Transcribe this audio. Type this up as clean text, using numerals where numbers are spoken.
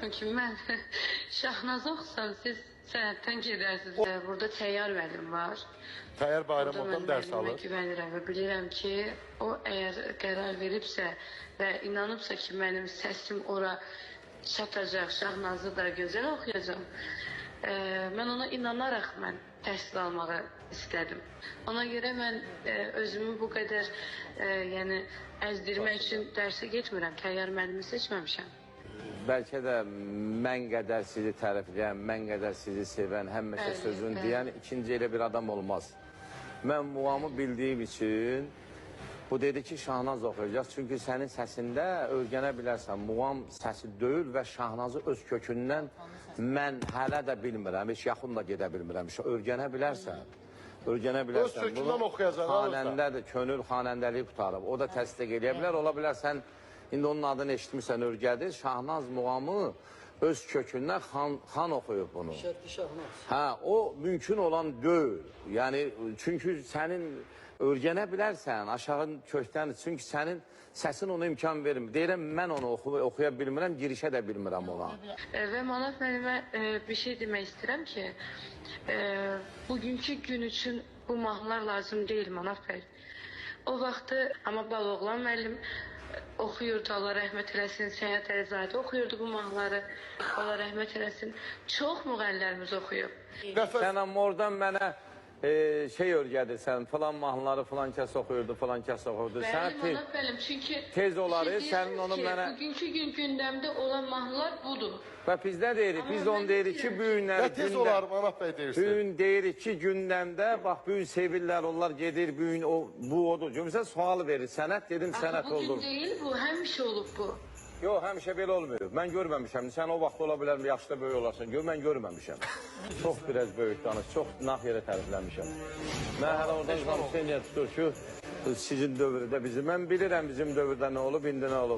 baxın ki, mən Şahnaz oxusam, siz sənətdən gedərsiniz. Burada Təyyar müəllim var. Təyyar Bayramovdan dərs Mən alır. güvənirəm və bilirəm ki, o əgər qərar veribsə və inanıbsa ki, mənim səsim ora çatacaq, Şahnazı da gözəl oxuyacam. Mən ona inanaraq mən təhsil almağı istədim. Ona görə mən özümü bu qədər yəni əzdirmək üçün dərsə getmirəm. Təyyar müəllimi seçməmişəm. Bəlkə də mən qədər sizi tərifləyən, mən qədər sizi sevən, həmişə sözünü deyən ikinci elə bir adam olmaz. Mən muamı bildiyim üçün bu dedi ki, Şahnaz oxuyacaq. Çünki sənin səsində öyrənə bilərsən. Muam səsi deyil və Şahnazı öz kökündən mən hələ də bilmirəm. Heç yaxın da gedə bilmirəm. Öyrənə bilərsən. Öyrənə bilərsən. Öz kökündən oxuyacaq. Xanəndədir, könül xanəndəliyi qutarıb. O da təsdiq edə bilər. Ola bilər sən indi onun adını eşitmirsən, örgədir. Şahnaz muamı öz kökündən xan oxuyub bunu. Şərqi Şahnaz. Hə, o mümkün olan deyil. Yəni, çünki sənin öyrənə bilərsən aşağı kökdən. Çünki sənin səsin ona imkan vermir. Deyirəm, mən onu oxuya bilmirəm, girişə də bilmirəm ona. Və Manaf müəllimə bir şey demək istəyirəm ki, bugünkü gün üçün bu mahnılar lazım deyil Manaf bəy. O vaxtı, amma Baloğlan müəllim oxuyurdu, Allah rəhmət eləsin, Səyət Əlizadə oxuyurdu bu mahnıları, Allah rəhmət eləsin. Çox müğənnilərimiz oxuyub. Sən amma oradan mənə şey örgədirsən, filan mahnıları filan kəs oxuyurdu, filan kəs oxuyurdu. Bəli, Manaf müəllim, çünki tez oları, sənin onu mənə... Bugünkü gün gündəmdə olan mahnılar budur. Və biz nə deyirik? Biz onu deyirik ki, bu günlər... Ya tez olar, Manaf bəy deyirsin. Bu gün deyirik ki, gündəmdə, bax, bu gün sevirlər, onlar gedir, bu gün bu odur. Görmüsən, sual verir, sənət dedim, sənət olur. Bugün deyil bu, həmişə olub bu. Yox, həmişə belə olmuyor. Mən görməmişəm. Sən o vaxt ola bilər, yaşda böyük olarsan. Mən görməmişəm. Çox biraz böyük danış, çox nax yerə tərifləmişəm. Mən hələ oradan Hüseyin tutur ki, sizin dövrdə bizim. Mən bilirəm bizim dövrdə nə olub, indi nə olub.